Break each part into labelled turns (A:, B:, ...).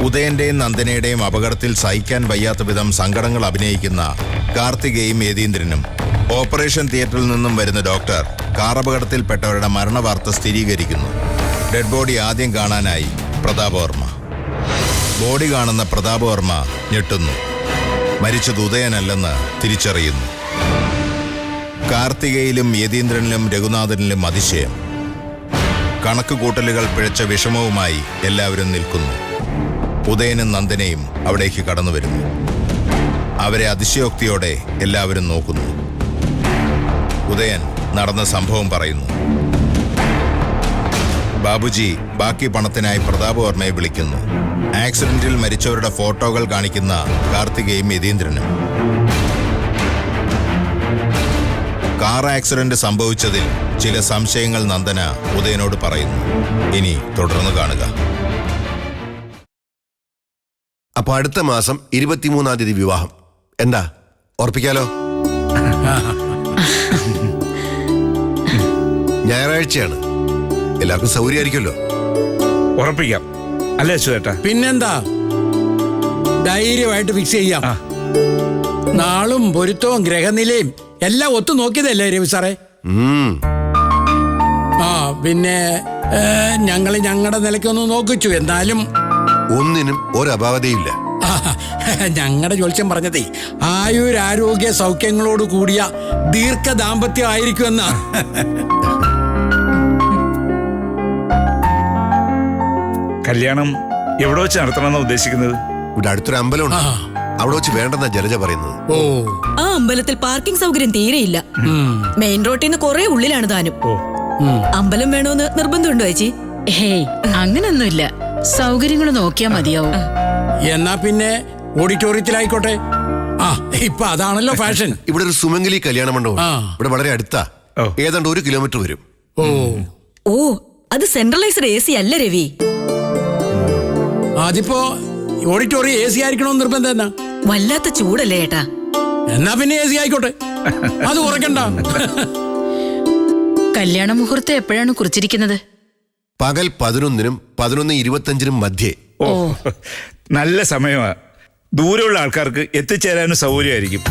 A: ഉദയന്റെയും നന്ദനയുടെയും അപകടത്തിൽ സഹിക്കാൻ വയ്യാത്ത വിധം സങ്കടങ്ങൾ അഭിനയിക്കുന്ന കാർത്തികയും യതീന്ദ്രനും ഓപ്പറേഷൻ തിയേറ്ററിൽ നിന്നും വരുന്ന ഡോക്ടർ കാറപകടത്തിൽപ്പെട്ടവരുടെ മരണവാർത്ത സ്ഥിരീകരിക്കുന്നു. ഡെഡ് ബോഡി ആദ്യം കാണാനായി പ്രതാപവർമ്മ. ബോഡി കാണുന്ന പ്രതാപവർമ്മ ഞെട്ടുന്നു. മരിച്ചത് ഉദയനല്ലെന്ന് തിരിച്ചറിയുന്നു. കാർത്തികയിലും യതീന്ദ്രനിലും രഘുനാഥനിലും അതിശയം. കണക്കുകൂട്ടലുകൾ പിഴച്ച വിഷമവുമായി എല്ലാവരും നിൽക്കുന്നു. ഉദയനും നന്ദനയും അവിടേക്ക് കടന്നു വരുന്നു. അവരെ അതിശയോക്തിയോടെ എല്ലാവരും നോക്കുന്നു. ഉദയൻ നടന്ന സംഭവം പറയുന്നു. ബാബുജി ബാക്കി പണത്തിനായി പ്രതാപവർമ്മയെ വിളിക്കുന്നു. ആക്സിഡന്റിൽ മരിച്ചവരുടെ ഫോട്ടോകൾ കാണിക്കുന്ന കാർത്തികയും യതീന്ദ്രനും. കാർ ആക്സിഡന്റ് സംഭവിച്ചതിൽ ചില സംശയങ്ങൾ നന്ദന ഉദയനോട് പറയുന്നു. ഇനി തുടർന്ന് കാണുക.
B: അപ്പൊ അടുത്ത മാസം 23-ാം തീയതി വിവാഹം. എന്താ, ഉറപ്പിക്കാലോ? ഞായറാഴ്ചയാണ്. എല്ലാവർക്കും സൗകര്യമായിരിക്കുമല്ലോ?
C: ഉറപ്പിക്കാം അല്ലേ ചേട്ടാ?
D: പിന്നെന്താ, ധൈര്യമായിട്ട് ഫിക്സ് ചെയ്യാം. നാളും പൊരുത്തവും ഗ്രഹനിലയും എല്ലാം ഒത്തു നോക്കിയതല്ലേ രവി സാറേ? പിന്നെ ഞങ്ങൾ ഞങ്ങളുടെ നിലയ്ക്കൊന്ന് നോക്കിച്ചു. എന്നാലും
B: ഒന്നിനും ഒരപാവതയില്ല.
D: ഞങ്ങളുടെ ജോത്സ്യം പറഞ്ഞതേ ആയുരാരോഗ്യ സൗഖ്യങ്ങളോട് കൂടിയ ദീർഘ ദാമ്പത്യം ആയിരിക്കുമെന്നാ.
C: കല്യാണം എവിടെ വെച്ച് നടത്തണമെന്നാ ഉദ്ദേശിക്കുന്നത്?
B: ഇവിടെ അടുത്തൊരു അമ്പലമുണ്ട്, അവിടെ വെച്ച് വേണ്ടെന്നാ ജലജ പറയുന്നത്.
E: ആ അമ്പലത്തിൽ പാർക്കിംഗ് സൗകര്യം തീരെയില്ല. മെയിൻ റോഡിൽ നിന്ന് കുറെ ഉള്ളിലാണ് താനും. അമ്പലം വേണോന്ന് നിർബന്ധമുണ്ടോ ചേച്ചി?
F: ഹേയ്, അങ്ങനൊന്നുമില്ല. സൗകര്യങ്ങൾ നോക്കിയാ മതിയാവും.
D: എന്നാ പിന്നെ ഓഡിറ്റോറിയത്തിലായിക്കോട്ടെ. ഇപ്പൊ അതാണല്ലോ ഫാഷൻ.
B: ഇവിടെ ഒരു സുമംഗലി കല്യാണ മണ്ഡപം ഇവിടെ വളരെ അടുത്താ. ഏതാണ്ട് 1 കിലോമീറ്റർ വരും.
E: ഓ, അത് സെൻട്രലൈസ്ഡ് AC അല്ല രവി.
D: അതിപ്പോ ഓഡിറ്റോറിയം AC ആയിരിക്കണമെന്ന് നിർബന്ധം എന്നാ?
E: വല്ലാത്ത ചൂടല്ലേ ഏട്ടാ?
D: എന്നാ പിന്നെ AC ആയിക്കോട്ടെ, അത് കുറയ്ക്കണ്ട.
F: കല്യാണ മുഹൂർത്തം എപ്പോഴാണ് കുറിച്ചിരിക്കുന്നത്?
B: പകൽ 11-നും 11:25-നും മധ്യേ.
C: ഓ, നല്ല സമയമാ. ദൂരമുള്ള ആൾക്കാർക്ക് എത്തിച്ചേരാനും സൗകര്യമായിരിക്കും.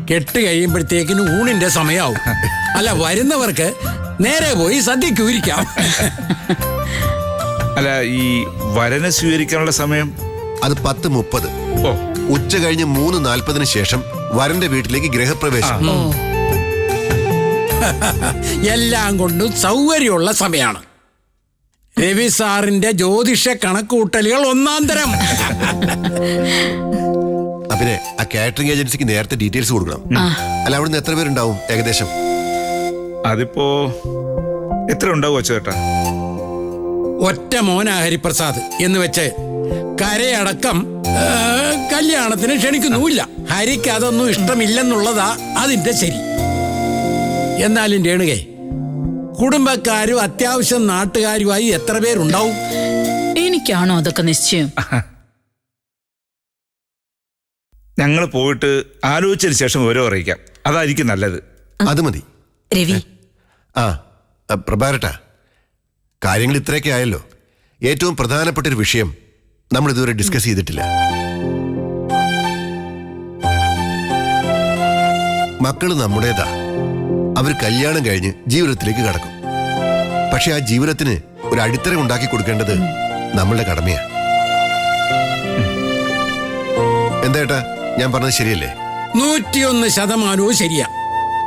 D: കെട്ട് കഴിയുമ്പോഴത്തേക്കിന് ഊണിന്റെ സമയാവും. അല്ല, വരുന്നവർക്ക് നേരെ പോയി സദ്യക്ക് ഊരിക്കാം.
C: അല്ല, ഈ വരനെ സ്വീകരിക്കാനുള്ള സമയം
B: അത് 10:30. ഉച്ച കഴിഞ്ഞ് 3:40-ന് ശേഷം വരന്റെ വീട്ടിലേക്ക് ഗൃഹപ്രവേശം.
D: എല്ലാം കൊണ്ടും സൗകര്യമുള്ള സമയമാണ്. രവി സാറിന്റെ ജ്യോതിഷ കണക്കൂട്ടലുകൾ ഒന്നാന്തരം.
B: പിന്നെ ആ കാറ്ററിംഗ് ഏജൻസിക്ക് നേരത്തെ ഡീറ്റെയിൽസ് കൊടുക്കണം. അല്ല, അവിടുന്ന് എത്ര പേരുണ്ടാവും ഏകദേശം?
C: അതിപ്പോ എത്ര ഉണ്ടാവും ചേട്ടാ?
D: ഒറ്റ മോന ഹരിപ്രസാദ് എന്ന് വെച്ച് കരയടക്കം കല്യാണത്തിന് ക്ഷണിക്കുന്നുമില്ല. ഹരിക്ക് അതൊന്നും ഇഷ്ടമില്ലെന്നുള്ളതാ അതിന്റെ ശരി. എന്നാലും രേണുകേ, കുടുംബക്കാരും അത്യാവശ്യം നാട്ടുകാരുമായി എത്ര പേരുണ്ടാവും?
F: എനിക്കാണോ അതൊക്കെ നിശ്ചയം?
C: ഞങ്ങൾ പോയിട്ട് ആലോചിച്ചതിന് ശേഷം വിവരം അറിയിക്കാം. അതായിരിക്കും നല്ലത്.
B: അത് മതി
E: രവി.
B: പ്രഭാരട്ടാ, കാര്യങ്ങൾ ഇത്രയൊക്കെ ആയല്ലോ. ഏറ്റവും പ്രധാനപ്പെട്ട ഒരു വിഷയം നമ്മൾ ഇതുവരെ ഡിസ്കസ് ചെയ്തിട്ടില്ല. മക്കള് നമ്മുടേതാ. അവർ കല്യാണം കഴിഞ്ഞ് ജീവിതത്തിലേക്ക് കടക്കും. പക്ഷെ ആ ജീവിതത്തിന് ഒരു അടിത്തറ ഉണ്ടാക്കി കൊടുക്കേണ്ടത് നമ്മളുടെ കടമയാ. എന്താ ഞാൻ പറഞ്ഞത് ശരിയല്ലേ?
D: 101% ശരിയാ.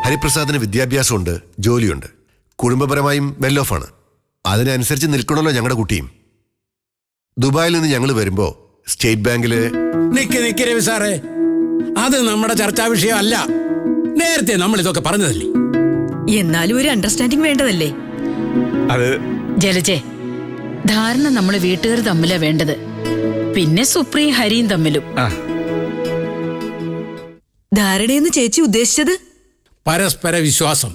B: ഹരിപ്രസാദിന് വിദ്യാഭ്യാസമുണ്ട്, ജോലിയുണ്ട്, കുടുംബപരമായും വെൽ ഓഫ് ആണ്. അതിനനുസരിച്ച് നിൽക്കണമല്ലോ ഞങ്ങളുടെ കുട്ടിയും. ദുബായിൽ നിന്ന് ഞങ്ങൾ വരുമ്പോ സ്റ്റേറ്റ് ബാങ്കില്
D: നിക്ക് രവി സാറേ, അത് നമ്മുടെ ചർച്ചാ വിഷയമല്ല. നേരത്തെ നമ്മൾ ഇതൊക്കെ പറഞ്ഞതല്ലേ?
E: എന്നാലും ഒരു അണ്ടർസ്റ്റാൻഡിങ് വേണ്ടതല്ലേ?
C: അത്
F: ജലജെ, ധാരണ നമ്മള് വീട്ടുകാർ തമ്മിലാ വേണ്ടത്. പിന്നെ സുപ്രിയും ഹരിയും തമ്മിലും.
E: ധാരണയെന്ന് ചേച്ചി ഉദ്ദേശിച്ചത്?
D: പരസ്പര വിശ്വാസം.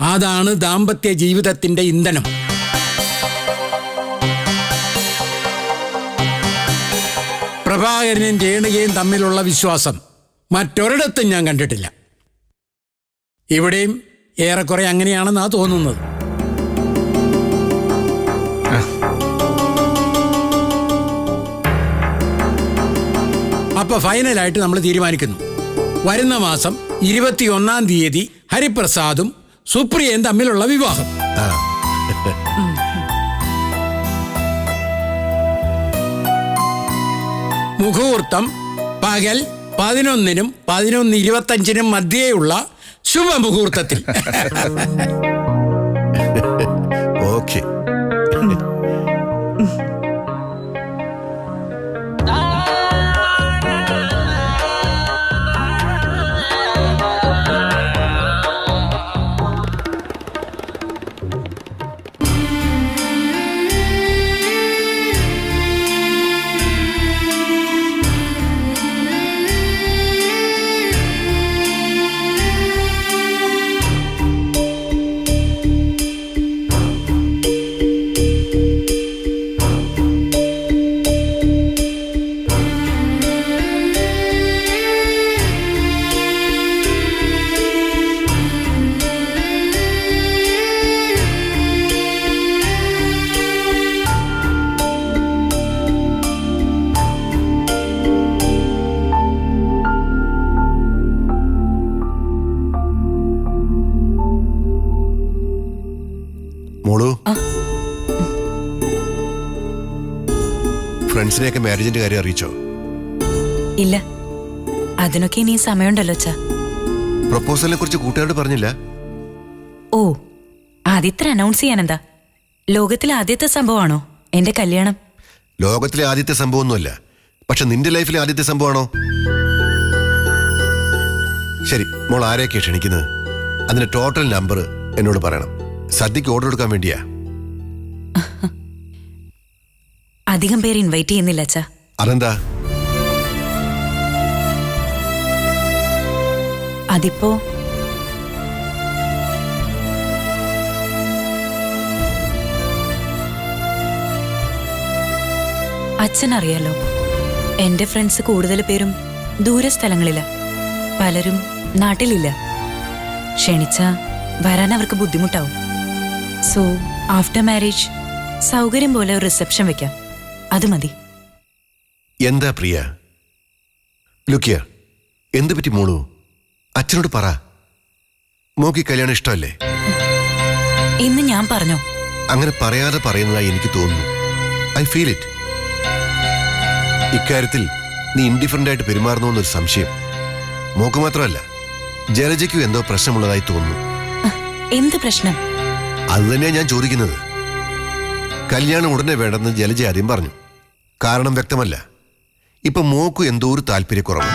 D: അതാണ് ദാമ്പത്യ ജീവിതത്തിന്റെ ഇന്ധനം. പ്രഭാകരനും രേണുകയും തമ്മിലുള്ള വിശ്വാസം മറ്റൊരിടത്തും ഞാൻ കണ്ടിട്ടില്ല. ഇവിടെയും ഏറെക്കുറെ അങ്ങനെയാണെന്നാ തോന്നുന്നത്. അപ്പൊ ഫൈനലായിട്ട് നമ്മൾ തീരുമാനിക്കുന്നു. വരുന്ന മാസം 21-ാം തീയതി ഹരിപ്രസാദും സുപ്രിയയും തമ്മിലുള്ള വിവാഹം. മുഹൂർത്തം പകൽ 11-നും 11:25-നും മധ്യേയുള്ള ശുഭമുഹൂർത്തത്തിൽ.
B: ഓക്കെ. മോളു, ഫ്രണ്ട്സിനെയൊക്കെ മാരേജിന്റെ കാര്യം അറിയിച്ചോ?
E: ഇല്ല, അതിനൊക്കെ ഇനി സമയമുണ്ടല്ലോ അച്ഛാ.
B: പ്രപ്പോസലിനെ കുറിച്ച് കൂട്ടുകാരോട് പറഞ്ഞില്ല?
E: ഓ, ആദ്യത്തെ അനൗൺസ് ചെയ്യാനെന്താ? ലോകത്തിലെ ആദ്യത്തെ സംഭവമാണോ എന്റെ കല്യാണം?
B: ലോകത്തിലെ ആദ്യത്തെ സംഭവമൊന്നുമല്ല, പക്ഷെ നിന്റെ ലൈഫിലെ ആദ്യത്തെ സംഭവമാണോ? ശരി, മോൾ ആരെയൊക്കെ ക്ഷണിക്കുന്നത്? അതിന്റെ ടോട്ടൽ നമ്പർ എന്നോട് പറയണം. സദ്യക്ക് ഓർഡർ എടുക്കാൻ വേണ്ടിയാ.
E: അധികം പേര് ഇൻവൈറ്റ് ചെയ്യുന്നില്ല അച്ഛാ.
B: അതെന്താ?
E: അതിപ്പോ അച്ഛനറിയാലോ, എന്റെ ഫ്രണ്ട്സ് കൂടുതൽ പേരും ദൂരസ്ഥലങ്ങളില, പലരും നാട്ടിലില്ല. ക്ഷണിച്ച വരാൻ അവർക്ക് ബുദ്ധിമുട്ടാവും. സോ ആഫ്റ്റർ മാരേജ് സൗകര്യം പോലെ ഒരു റിസപ്ഷൻ വെക്കാം, അത് മതി.
B: എന്താ പ്രിയ? ലുക്കിയ, എന്ത് പറ്റി മോളു? അച്ഛനോട് പറ. മോക്ക് കല്യാണം ഇഷ്ടമല്ലേ?
E: ഇന്ന് ഞാൻ പറഞ്ഞോ?
B: അങ്ങനെ പറയാതെ പറയുന്നതായി എനിക്ക് തോന്നുന്നു. I feel it. ഇക്കാര്യത്തിൽ നീ ഇൻഡിഫറന്റ് ആയിട്ട് പെരുമാറുന്നു എന്നൊരു സംശയം. മോക്ക് മാത്രമല്ല, ജലജയ്ക്കും എന്തോ പ്രശ്നമുള്ളതായി തോന്നുന്നു.
E: എന്ത് പ്രശ്നം?
B: അത് തന്നെയാ ഞാൻ ചോദിക്കുന്നത്. കല്യാണം ഉടനെ വേണ്ടെന്ന് ജലജ ആദ്യം പറഞ്ഞു. കാരണം വ്യക്തമല്ല. ഇപ്പൊ മോക്കും എന്തോ ഒരു താല്പര്യക്കുറവ്.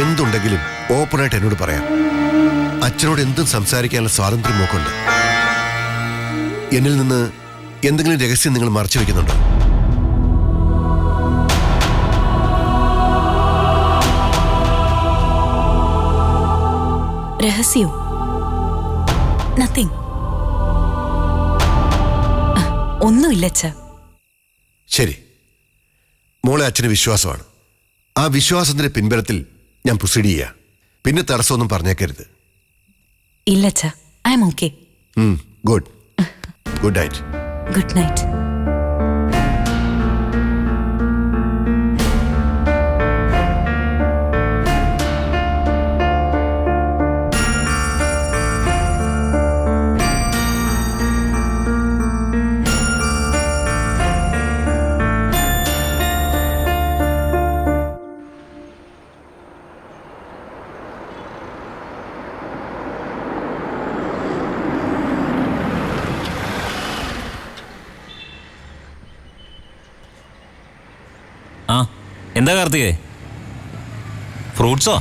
B: എന്തുണ്ടെങ്കിലും ഓപ്പണായിട്ട് എന്നോട് പറയാം. അച്ഛനോട് എന്തും സംസാരിക്കാനുള്ള സ്വാതന്ത്ര്യം മോക്കുണ്ട്. എന്നിൽ നിന്ന് എന്തെങ്കിലും രഹസ്യം നിങ്ങൾ മറച്ചു വെക്കുന്നുണ്ടോ?
E: രഹസ്യോ? നത്തിങ്. ഒന്നുമില്ല അച്ഛാ.
B: ശരി, മോളെ അച്ഛന് വിശ്വാസമാണ്. ആ വിശ്വാസത്തിന്റെ പിൻബലത്തിൽ ഞാൻ പ്രൊസീഡ് ചെയ്യാ. പിന്നെ തടസ്സമൊന്നും പറഞ്ഞേക്കരുത്.
E: ഇല്ല അച്ഛാ, I M okay.
B: Good. Good night.
E: Good night.
G: ആ, എന്താ കാർത്തികേ? ഫ്രൂട്ട്സോ?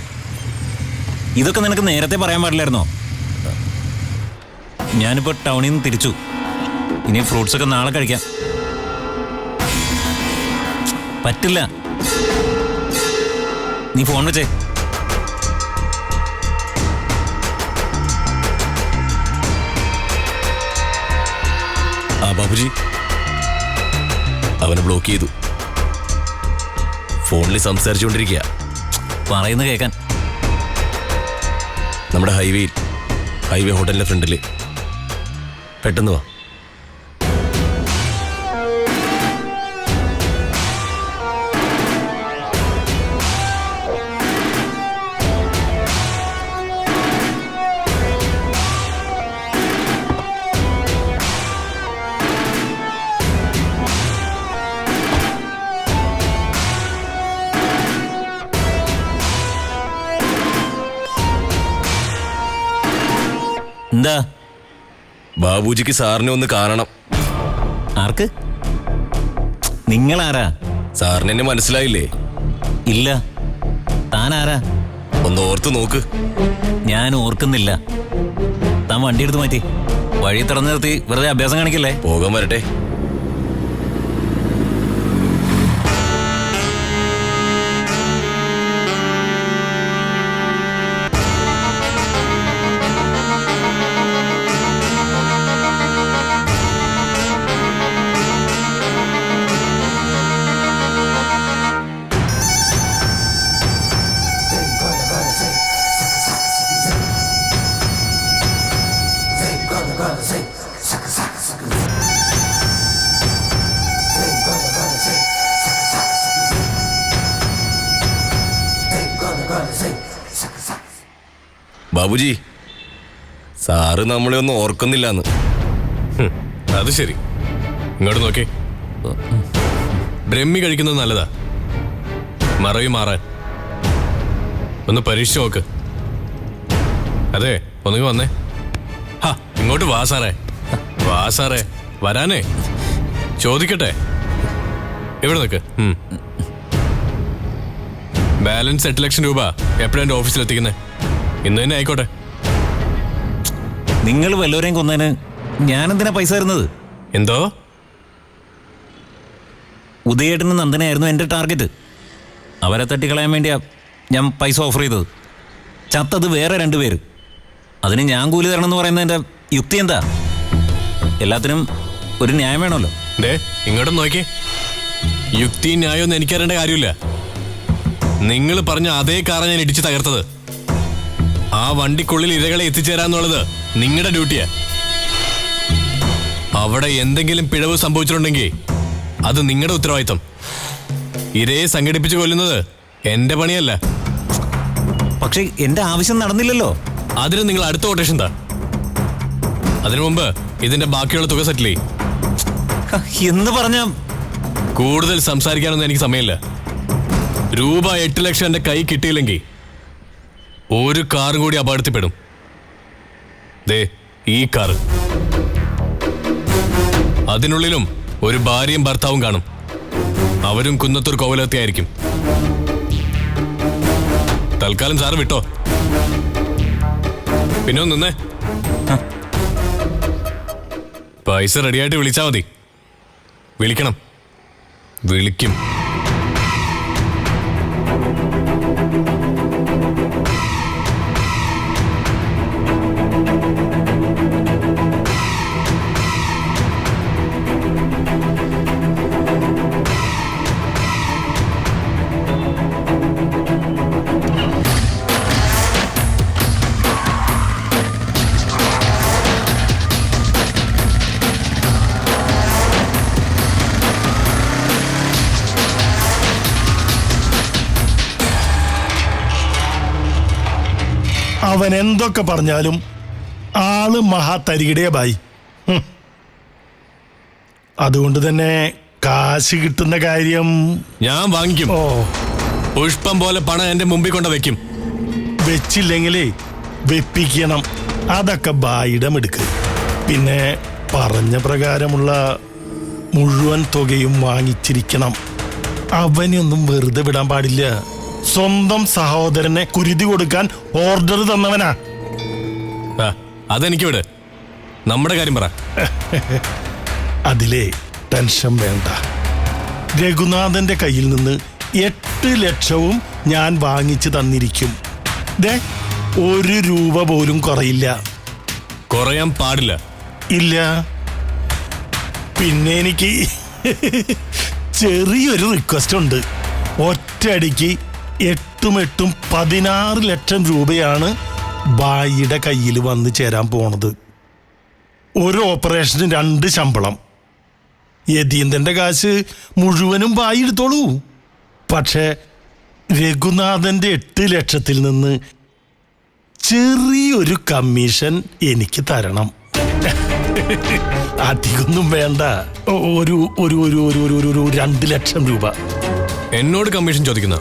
G: ഇതൊക്കെ നിനക്ക് നേരത്തെ പറയാൻ പാടില്ലായിരുന്നോ? ഞാനിപ്പോൾ ടൗണിൽ നിന്ന് തിരിച്ചു. ഇനി ഫ്രൂട്ട്സൊക്കെ നാളെ കഴിക്കാം. പറ്റില്ല. നീ ഫോൺ വെച്ചേ.
H: ആ ബാബുജി, അവനെ ബ്ലോക്ക് ചെയ്തു. ഫോണിൽ സംസാരിച്ചുകൊണ്ടിരിക്കുക.
G: പറയുന്നത് കേൾക്കാൻ.
H: നമ്മുടെ ഹൈവേ ഹോട്ടലിന്റെ ഫ്രണ്ടിൽ. പെട്ടെന്ന് വാ.
G: എന്താ?
H: ബാബുജിക്ക് സാറിനെ ഒന്ന് കാണണം.
G: ആർക്ക്? നിങ്ങളാരാ?
H: സാറിന് എന്നെ മനസ്സിലായില്ലേ?
G: ഇല്ല. താനാരാ?
H: ഒന്ന് ഓർത്ത് നോക്ക്.
G: ഞാൻ ഓർക്കുന്നില്ല. താൻ വണ്ടി എടുത്ത് മാറ്റി. വഴി തുറന്നു നിർത്തി വെറുതെ അഭ്യാസം കാണിക്കല്ലേ.
H: പോകാൻ വരട്ടെ. ബാബുജി, സാറ് നമ്മളെ ഒന്നും ഓർക്കുന്നില്ലാന്ന്.
I: അത് ശരി. ഇങ്ങോട്ട് നോക്കേ. ബ്രഹ്മി കഴിക്കുന്നത് നല്ലതാ, മറവി മാറാൻ. ഒന്ന് പരീക്ഷിച്ച് നോക്ക്. അതെ, ഒന്നുകിൽ വന്നേ. ഹാ, ഇങ്ങോട്ട് വാ സാറേ. വാ സാറേ, വരാനേ. ചോദിക്കട്ടെ. എവിടെ നിൽക്ക്. ബാലൻസ് 8 ലക്ഷം രൂപ എപ്പോഴാണ് എൻ്റെ ഓഫീസിൽ എത്തിക്കുന്നത്? ഇന്ന് തന്നെ ആയിക്കോട്ടെ.
G: നിങ്ങൾ വല്ലവരെയും കൊന്നതിന് ഞാനെന്തിനാ പൈസ തരുന്നത്?
I: എന്തോ?
G: ഉദയേട്ടനും നന്ദനായിരുന്നു എൻ്റെ ടാർഗറ്റ്. അവരെ തട്ടിക്കളയാൻ വേണ്ടിയാ ഞാൻ പൈസ ഓഫർ ചെയ്തത്. ചത്തത് വേറെ 2 പേര്. അതിന് ഞാൻ കൂലി തരണമെന്ന് പറയുന്നതിൻ്റെ യുക്തി എന്താ? എല്ലാത്തിനും ഒരു ന്യായം വേണമല്ലോ.
I: ഇങ്ങോട്ടും നോക്കിയേ. യുക്തി ന്യായമൊന്നും എനിക്കറിയേണ്ട കാര്യമില്ല. നിങ്ങൾ പറഞ്ഞ അതേ കാറാണ് ഞാൻ ഇടിച്ച് തകർത്തത്. ആ വണ്ടിക്കുള്ളിൽ ഇരകളെ എത്തിച്ചേരാന്നുള്ളത് നിങ്ങളുടെ ഡ്യൂട്ടിയാ. അവിടെ എന്തെങ്കിലും പിഴവ് സംഭവിച്ചിട്ടുണ്ടെങ്കിൽ അത് നിങ്ങളുടെ ഉത്തരവാദിത്തം. ഇരയെ സംഘടിപ്പിച്ച് കൊല്ലുന്നത് എന്റെ പണിയല്ല.
G: പക്ഷെ എന്റെ ആവശ്യം നടന്നില്ലല്ലോ.
I: അതിന് നിങ്ങൾ അടുത്ത കൊട്ടേഷൻ താ. അതിനു മുമ്പ് ഇതിന്റെ ബാക്കിയുള്ള തുക സെറ്റിൽ ചെയ്യും.
G: എന്ന് പറഞ്ഞ
I: കൂടുതൽ സംസാരിക്കാനൊന്നും എനിക്ക് സമയമില്ല. രൂപ 8 ലക്ഷം എന്റെ കൈ കിട്ടിയില്ലെങ്കിൽ ഒരു കാറും കൂടി അപകടത്തിൽപ്പെടും. ദേ, ഈ കാറ്. അതിനുള്ളിലും ഒരു ഭാര്യയും ഭർത്താവും കാണും. അവരും കുന്നത്തൂർ കോവിലത്തെയായിരിക്കും. തൽക്കാലം സാറ് വിട്ടോ. പിന്നെ ഒന്ന് നിന്നേ. പൈസ റെഡിയായിട്ട് വിളിച്ചാൽ മതി. വിളിക്കണം. വിളിക്കും.
J: അവൻ എന്തൊക്കെ പറഞ്ഞാലും ആള് മഹാതരികിടേ ബായി. അതുകൊണ്ട് തന്നെ കാശ് കിട്ടുന്ന കാര്യം
I: ഞാൻ വാങ്ങിക്കും. പുഷ്പം പോലെ പണം എന്റെ മുമ്പിൽ കൊണ്ട് വെക്കും.
J: വെച്ചില്ലെങ്കിലേ വെപ്പിക്കണം. അതൊക്കെ ബായിയുടെ മിടുക്ക്. പിന്നെ പറഞ്ഞ പ്രകാരമുള്ള മുഴുവൻ തുകയും വാങ്ങിച്ചിരിക്കണം. അവനൊന്നും വെറുതെ വിടാൻ പാടില്ല. സ്വന്തം സഹോദരനെ കുരുതി കൊടുക്കാൻ ഓർഡർ തന്നവനാ.
I: അതെനിക്ക് വിട്. നമ്മുടെ കാര്യം പറ.
J: അതിലേ ടെൻഷൻ വേണ്ട. രഘുനാഥന്റെ കയ്യിൽ നിന്ന് 8 ലക്ഷവും ഞാൻ വാങ്ങിച്ചു തന്നിരിക്കും. ദേ, 1 രൂപ പോലും കുറയില്ല.
I: കുറയാൻ പാടില്ല.
J: ഇല്ല. പിന്നെ എനിക്ക് ചെറിയൊരു റിക്വസ്റ്റ് ഉണ്ട്. ഒറ്റയടിക്ക് 8 16 ലക്ഷം രൂപയാണ് ബായിയുടെ കയ്യിൽ വന്ന് ചേരാൻ പോണത്. ഒരു ഓപ്പറേഷന് 2 ശമ്പളം. യതീന്ദ്രന്റെ കാശ് മുഴുവനും ബായി എടുത്തോളൂ. പക്ഷെ രഘുനാഥന്റെ 8 ലക്ഷത്തിൽ നിന്ന് ചെറിയൊരു കമ്മീഷൻ എനിക്ക് തരണം. അധികമൊന്നും വേണ്ട. ഒരു 2 ലക്ഷം രൂപ.
I: എന്നോട് കമ്മീഷൻ ചോദിക്കുന്ന?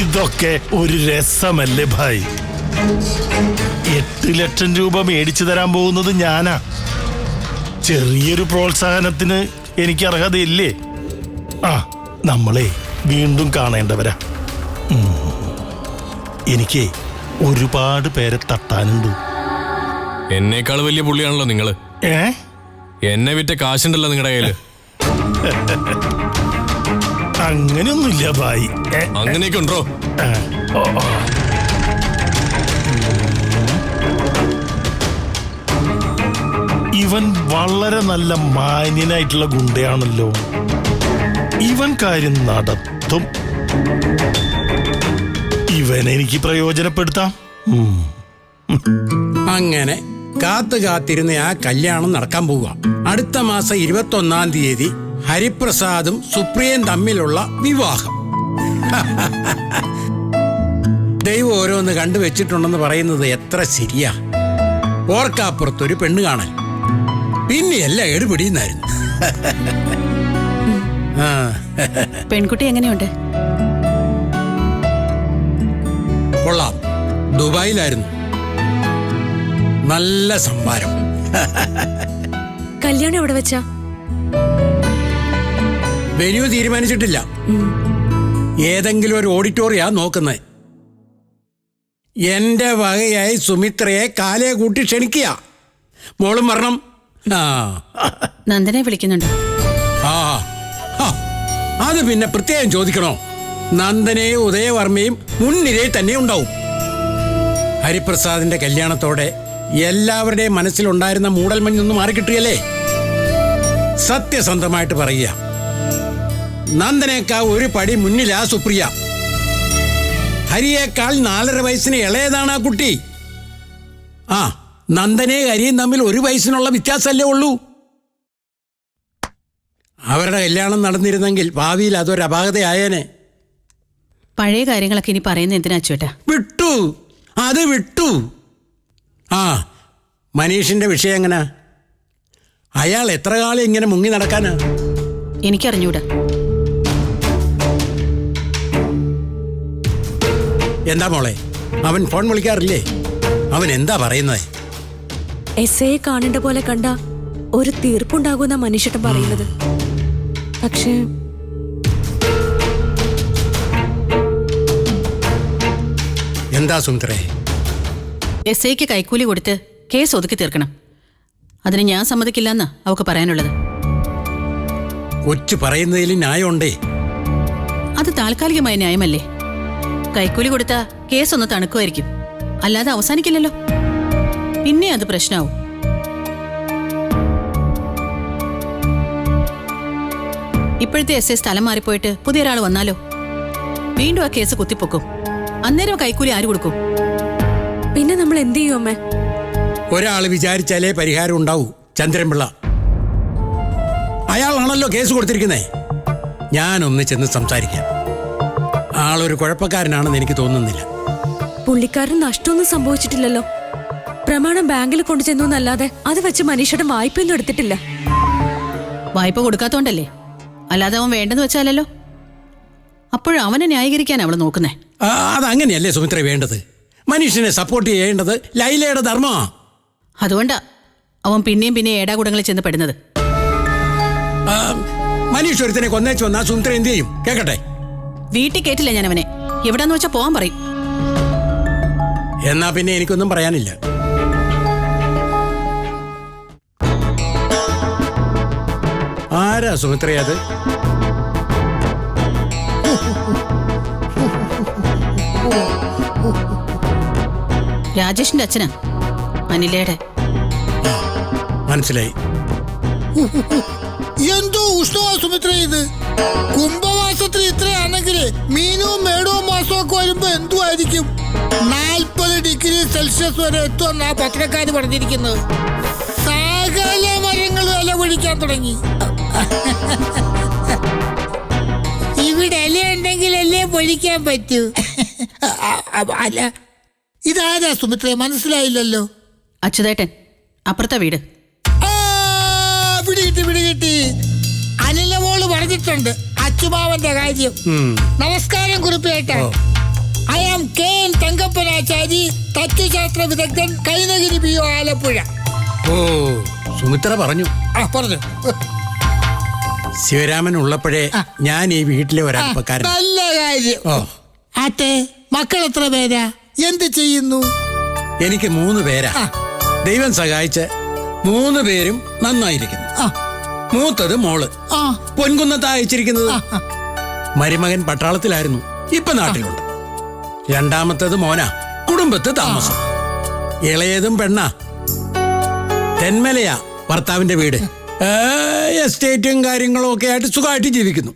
J: ഇതൊക്കെ ഒരു രസമല്ലേ ഭായ്? 8 ലക്ഷം രൂപ മേടിച്ചു തരാൻ പോകുന്നത് ഞാനാ. ചെറിയൊരു പ്രോത്സാഹനത്തിന് എനിക്ക് അർഹതയില്ലേ? ആ, നമ്മളെ വീണ്ടും കാണേണ്ടവരാ. എനിക്ക് ഒരുപാട് പേരെ തട്ടാനുണ്ട്.
I: എന്നേക്കാൾ വലിയ പുള്ളിയാണല്ലോ നിങ്ങള്. എന്നെ വിറ്റ കാശുണ്ടല്ലോ നിങ്ങളുടെ കയ്യില്.
J: അങ്ങനെയൊന്നുമില്ല ഭായി.
I: അങ്ങനെയൊക്കെ ഉണ്ടോ?
J: ഇവൻ വളരെ നല്ല മാന്യനായിട്ടുള്ള ഗുണ്ടയാണല്ലോ. ഇവൻ കാര്യം നടത്തും. ഇവനെനിക്ക് പ്രയോജനപ്പെടുത്താം.
D: അങ്ങനെ കാത്തിരുന്ന ആ കല്യാണം നടക്കാൻ പോവുക. അടുത്ത മാസം 21-ാം തീയതി ഹരിപ്രസാദും സുപ്രിയയും തമ്മിലുള്ള വിവാഹം. ദൈവം ഓരോന്ന് കണ്ടുവച്ചിട്ടുണ്ടെന്ന് പറയുന്നത് എത്ര ശരിയാ. ഓർക്കാപ്പുറത്തൊരു പെണ്ണ് കാണൽ, പിന്നെ എല്ലാം എടുപിടിയുന്നായിരുന്നു.
F: പെൺകുട്ടി എങ്ങനെയുണ്ട്?
D: കൊള്ളാം. ദുബായിലായിരുന്നു. നല്ല സംഭാരം.
E: കല്യാണം എവിടെ വെച്ചാ?
D: വെന്യൂ തീരുമാനിച്ചിട്ടില്ല. ഏതെങ്കിലും ഒരു ഓഡിറ്റോറിയാ നോക്കുന്നത്. എന്റെ വകയായി സുമിത്രയെ കാലയെ കൂട്ടി ക്ഷണിക്കുക. മോളും വരണം.
F: നന്ദനെ വിളിക്കുന്നുണ്ടോ?
D: അത് പിന്നെ പ്രത്യേകം ചോദിക്കണോ? നന്ദനെയും ഉദയവർമ്മയും മുൻനിരയിൽ തന്നെ ഉണ്ടാവും. ഹരിപ്രസാദിന്റെ കല്യാണത്തോടെ എല്ലാവരുടെയും മനസ്സിലുണ്ടായിരുന്ന മൂടൽമഞ്ഞൊന്ന് മാറിക്കിട്ടിയല്ലേ? സത്യസന്ധമായിട്ട് പറയുക, നന്ദനേക്കാൾ ഒരു പടി മുന്നിലാ സുപ്രിയ. ഹരിയേക്കാൾ 4.5 വയസ്സിന് ഇളയതാണ് ആ കുട്ടി. നന്ദനെ ഹരിയും തമ്മിൽ 1 വയസ്സിനുള്ള വ്യത്യാസമല്ലേ ഉള്ളൂ. അവരുടെ കല്യാണം നടന്നിരുന്നെങ്കിൽ ഭാവിയിൽ അതൊരു അപാകതയായേനെ.
F: പഴയ കാര്യങ്ങളൊക്കെ ഇനി പറയുന്ന എന്തിനാ ചേട്ടാ?
D: വിട്ടു, അത് വിട്ടു. മനീഷിന്റെ വിഷയം എങ്ങനാ? അയാൾ എത്ര കാലം ഇങ്ങനെ മുങ്ങി നടക്കാനാ?
F: എനിക്കറിഞ്ഞൂടാ.
D: എന്താ മോളെ, അവൻ ഫോൺ വിളിക്കാറില്ലേ? അവൻ എന്താ പറയുന്നത്?
E: എസ് ഐ കാണേണ്ട പോലെ കണ്ട ഒരു തീർപ്പുണ്ടാകുന്ന മനുഷ്യട്ടം പറയുന്നത്. പക്ഷേ
D: എന്താ സുമിത്രേ?
F: എസ് ഐക്ക് കൈക്കൂലി കൊടുത്ത് കേസ് ഒതുക്കി തീർക്കണം. അതിന് ഞാൻ സമ്മതിക്കില്ലെന്നാ അവക്ക് പറയാനുള്ളത്.
D: കൊച്ചു പറയുന്നതിൽ ന്യായമുണ്ടേ.
F: അത് താൽക്കാലികമായ ന്യായമല്ലേ? കൈക്കൂലി കൊടുത്താ കേസ് ഒന്ന് തണുക്കുമായിരിക്കും, അല്ലാതെ അവസാനിക്കില്ലല്ലോ. പിന്നെ അത് പ്രശ്നമാവും. ഇപ്പോഴത്തെ എസ് ഐ സ്ഥലം മാറിപ്പോയിട്ട് പുതിയ ഒരാൾ വന്നാലോ? വീണ്ടും ആ കേസ് കുത്തിപ്പൊക്കും. അന്നേരം കൈക്കൂലി ആര് കൊടുക്കും?
E: പിന്നെ നമ്മൾ എന്ത് ചെയ്യും അമ്മേ?
D: ഒരാൾ വിചാരിച്ചാലേ പരിഹാരം ഉണ്ടാവൂ. ചന്ദ്രൻപിള്ള അയാളാണല്ലോ കേസ് കൊടുത്തിരിക്കുന്നേ. ഞാനൊന്ന് ചെന്ന് സംസാരിക്കാം. ആളൊരു കുഴപ്പക്കാരനാണെന്ന് എനിക്ക് തോന്നുന്നില്ല.
E: പുള്ളിക്കാരന് നഷ്ടമൊന്നും സംഭവിച്ചിട്ടില്ലല്ലോ. പ്രമാണം ബാങ്കിൽ കൊണ്ടുചെന്നു എന്നല്ലാതെ അത് വെച്ച് മനീഷയുടെ വായ്പയൊന്നും എടുത്തിട്ടില്ല.
F: വായ്പ കൊടുക്കാത്തോണ്ടല്ലേ, അല്ലാതെ അവൻ വേണ്ടെന്ന് വെച്ചാലല്ലോ. അപ്പോഴും അവനെ ന്യായീകരിക്കാൻ അവള് നോക്കുന്നേ.
D: അതങ്ങനെയല്ലേ സുമിത്ര വേണ്ടത്? മനുഷ്യനെ സപ്പോർട്ട് ചെയ്യേണ്ടത് ലൈലയുടെ ധർമ്മമാ.
F: അതുകൊണ്ടാ അവൻ പിന്നെയും ഏടാകൂടങ്ങളിൽ ചെന്ന് പെടുന്നത്.
D: മനീഷ് ഒരുത്തനെ കൊന്നേച്ചു വന്നാ സുമിത്ര എന്ത് ചെയ്യും? കേക്കട്ടെ.
F: വീട്ടിൽ കേട്ടില്ല ഞാൻ അവനെ. എവിടാന്ന് വെച്ചാ പോവാൻ പറയും.
D: എന്നാ പിന്നെ എനിക്കൊന്നും പറയാനില്ല. ആരാ സുമിത്രയത്?
F: രാജേഷിന്റെ അച്ഛനാ, അനിലയുടെ.
D: മനസ്സിലായി.
K: എന്തോ ഉഷ്ണമാ സുമിത്ര ഇത്. കുംഭമാസത്തിൽ ഇത്രയാണെങ്കിൽ മീനവും മേടവും മാസവും ഒക്കെ വരുമ്പോ എന്തുമായിരിക്കും? 40 ഡിഗ്രി സെൽഷ്യസ് വരെ എത്തുമെന്നാ പത്രക്കാര് പറഞ്ഞിരിക്കുന്നത്. സകല മരങ്ങൾ ഇല പൊഴിക്കാൻ തുടങ്ങി. ഇവിടെ ഇല ഉണ്ടെങ്കിലല്ലേ പൊഴിക്കാൻ പറ്റൂ. അല്ല, ഇതാരാ സുമിത്ര? മനസ്സിലായില്ലല്ലോ.
F: അച്യുതേട്ടൻ, അപ്പുറത്തെ വീട്.
K: പിടികിട്ടി. അനില മോള് പറഞ്ഞിട്ടുണ്ട് അച്ചുമാവന്റെ കാര്യം. നമസ്കാരം കുറിപ്പേട്ട. ഐ ആം KN തങ്കപ്പനാചാരി, തത്വശാസ്ത്ര വിദഗ്ധൻ, കൈനഗിരി PO, ആലപ്പുഴ.
D: ഓ, സുമിത്ര പറഞ്ഞു.
K: പറഞ്ഞു.
D: ശിവരാമൻ ഉള്ളപ്പോഴേ ഞാൻ ഈ വീട്ടിലെ ഒരൽപ്പക്കാരൻ.
K: നല്ല കാര്യം.
D: ഓ,
K: ആട്ടെ, മക്കൾ എത്ര പേരാ? എന്ത് ചെയ്യുന്നു?
D: എനിക്ക് 3 പേരാ. ദൈവം സഹായിച്ച് 3 പേരും നന്നായിരിക്കുന്നു. മൂത്തത് മോള്, പൊൻകുന്നത്ത് അയച്ചിരിക്കുന്നത്. മരുമകൻ പട്ടാളത്തിലായിരുന്നു, ഇപ്പൊ നാട്ടിലുണ്ട്. രണ്ടാമത്തത് മോനാ, കുടുംബത്ത് താമസം. ഇളയതും പെണ്ണാ, തെന്മലയാ ഭർത്താവിന്റെ വീട്. എസ്റ്റേറ്റും കാര്യങ്ങളും ഒക്കെ ആയിട്ട് സുഖമായിട്ട് ജീവിക്കുന്നു.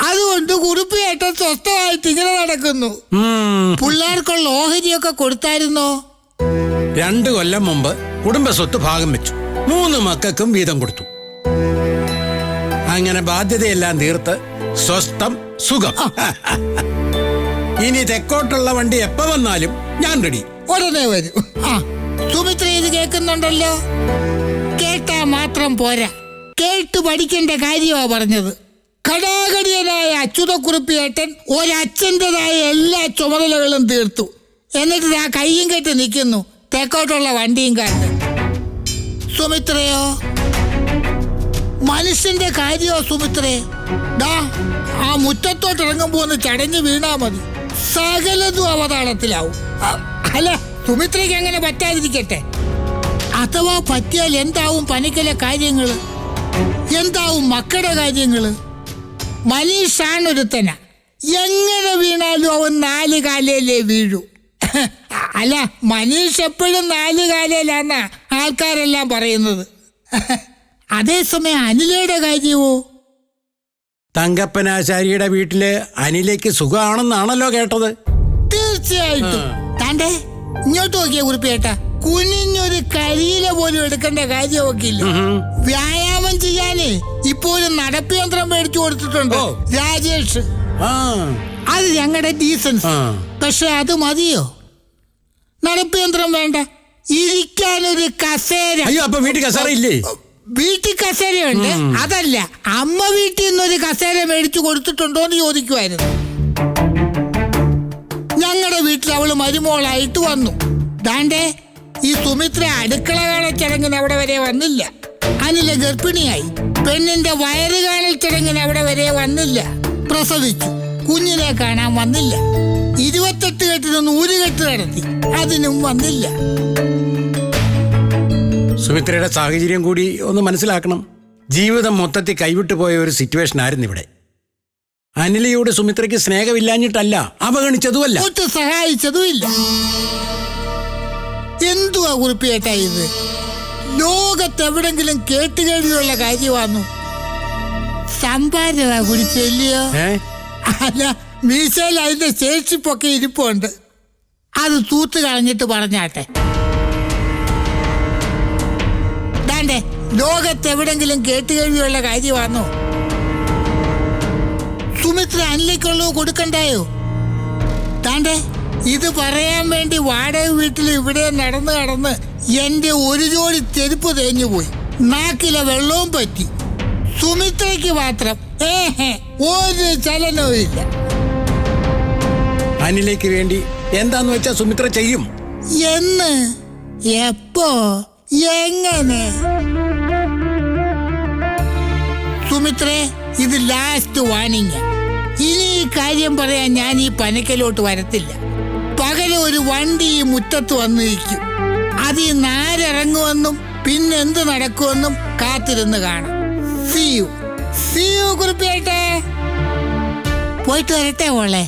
K: അതുകൊണ്ട് കുറുപ്പിയേട്ടൻ സ്വസ്ഥമായിട്ട് ഇങ്ങനെ നടക്കുന്നു. പിള്ളേർക്കുള്ള ഓഹരിയൊക്കെ കൊടുത്തായിരുന്നോ?
D: 2 കൊല്ലം മുമ്പ് കുടുംബ സ്വത്ത് ഭാഗം വെച്ചു. 3 മക്കൾക്കും വീതം കൊടുത്തു. അങ്ങനെ ബാധ്യതയെല്ലാം തീർത്ത് സ്വസ്ഥം സുഖം. ഇനി തെക്കോട്ടുള്ള വണ്ടി എപ്പോ വന്നാലും ഞാൻ റെഡി.
K: ഉടനെ വരും. സുമിത്ര ഇത് കേൾക്കുന്നുണ്ടല്ലോ. കേട്ടാ മാത്രം പോരാ, കേട്ടു പഠിക്കേണ്ട കാര്യമാ പറഞ്ഞത്. ഘടാഘടിയനായ അച്യുതക്കുറുപ്പിയേട്ടൻ ഒരച്ഛൻ്റെതായ എല്ലാ ചുമതലകളും തീർത്തു. എന്നിട്ട് ആ കയ്യും കെട്ടി നിൽക്കുന്നു തെക്കോട്ടുള്ള വണ്ടിയും കാറ്റ്. സുമിത്രയോ? മനുഷ്യന്റെ കാര്യമോ സുമിത്രേ? ആ മുറ്റത്തോട്ട് ഇറങ്ങുമ്പോ ഒന്ന് ചടഞ്ഞു വീണാ മതി, സകലതും അവതാളത്തിലാവും. അല്ല, സുമിത്രയ്ക്ക് അങ്ങനെ പറ്റാതിരിക്കട്ടെ. അഥവാ പറ്റിയാൽ എന്താവും പനിക്കലെ കാര്യങ്ങള്? എന്താവും മക്കളുടെ കാര്യങ്ങള്? മനീഷാണൊരുത്തന, എങ്ങനെ വീണാലും അവൻ 4 കാലയിലേ വീഴൂ. അല്ല, മനീഷ് എപ്പോഴും 4 കാലയിലാന്നാ ആൾക്കാരെല്ലാം പറയുന്നത്. അതേസമയം അനിലയുടെ കാര്യമോ?
D: തങ്കപ്പനാശാരിയുടെ വീട്ടില് അനിലേക്ക് സുഖമാണെന്നാണല്ലോ കേട്ടത്.
K: തീർച്ചയായിട്ടും. താണ്ടേ ഇങ്ങോട്ട് നോക്കിയ കുറിപ്പേട്ട, കുനിഞ്ഞൊരു കരിയില പോലും എടുക്കേണ്ട കാര്യമൊക്കെ ഇല്ല. വ്യായാമം ചെയ്യാനേ ഇപ്പോഴും നടപ്പ് യന്ത്രം മേടിച്ചു കൊടുത്തിട്ടുണ്ട് രാജേഷ്. അത് ഞങ്ങളുടെ ഡീസൻസ്. പക്ഷെ അത് മതിയോ? നടപ്പ് യന്ത്രം വേണ്ട, ഇരിക്കാനൊരു കസേര.
D: അയ്യോ, അപ്പൊ വീട്ടിൽ കസേര ഇല്ലേ?
K: വീട്ടിൽ കസേരയുണ്ട്. അതല്ല, അമ്മ വീട്ടിൽ നിന്നൊരു കസേര മേടിച്ചു കൊടുത്തിട്ടുണ്ടോ എന്ന് ചോദിക്കുമായിരുന്നു. ഞങ്ങളുടെ വീട്ടിൽ അവള് മരുമോളായിട്ട് വന്നു. ദാണ്ടേ ഈ സുമിത്ര അടുക്കള കാണൽ ചടങ്ങിന് അവിടെ വരെ വന്നില്ല. അനില ഗർഭിണിയായി, പെണ്ണിന്റെ വയറ് കാണൽ ചടങ്ങിന് അവിടെ വരെ വന്നില്ല. പ്രസവിച്ചു, കുഞ്ഞിനെ കാണാൻ വന്നില്ല. 28 കെട്ടിന് 100 കെട്ട് നടത്തി, അതിനും വന്നില്ല.
D: സുമിത്രയുടെ സാഹചര്യം കൂടി ഒന്ന് മനസ്സിലാക്കണം. ജീവിതം മൊത്തത്തിൽ കൈവിട്ടു പോയ ഒരു സിറ്റുവേഷൻ ആയിരുന്നു ഇവിടെ. അനിലയോട് സുമിത്രയ്ക്ക് സ്നേഹമില്ലാഞ്ഞിട്ടല്ല, അവഗണിച്ചതുമല്ല,
K: ഒട്ടും സഹായിച്ചതുമില്ല. എന്തുവാ കുറിപ്പിയേട്ടാ ഇത്? ലോകത്തെവിടെങ്കിലും കേട്ടുകേൾവിയുള്ള കാര്യമാണോ? സംഭാരമാ കുറിച്ചല്ലയോ? അല്ല, മീശയിൽ അതിന്റെ ശേഷിപ്പൊക്കെ ഇരിപ്പുണ്ട്. അത് തൂത്ത് കളഞ്ഞിട്ട് പറഞ്ഞാട്ടെ. ദാണ്ടേ, ലോകത്തെവിടെങ്കിലും കേട്ടുകേൾവിയുള്ള കാര്യമാണോ? സുമിത്ര അനിലേക്കുള്ളൂ കൊടുക്കണ്ടായോ? താണ്ടേ, ഇത് പറയാൻ വേണ്ടി വാടക വീട്ടിൽ ഇവിടെ നടന്ന് എന്റെ ഒരു ജോഡി ചെരുപ്പ് തേഞ്ഞുപോയി, നാക്കിലെ വെള്ളവും പറ്റി. സുമിത്രയ്ക്ക് മാത്രം ഒരു ചലനവും ഇല്ല.
D: അനിലേക്ക് വേണ്ടി എന്താന്ന് വെച്ചാ സുമിത്ര ചെയ്യും.
K: എന്ന്? എപ്പോ? എങ്ങനെ? സുമിത്രേ, ഇത് ലാസ്റ്റ് വാണിംഗ്. ഇനി ഈ കാര്യം പറയാൻ ഞാൻ ഈ പനക്കലോട്ട് വരത്തില്ല. പകരം ഒരു വണ്ടി ഈ മുറ്റത്ത് വന്നിരിക്കും. അതിൽ നാരിറങ്ങുമെന്നും പിന്നെന്ത് നടക്കുമെന്നും കാത്തിരുന്ന് കാണാം. See you കുറിപ്പേട്ടെ. പോയിട്ട് വരട്ടെ മോളെ.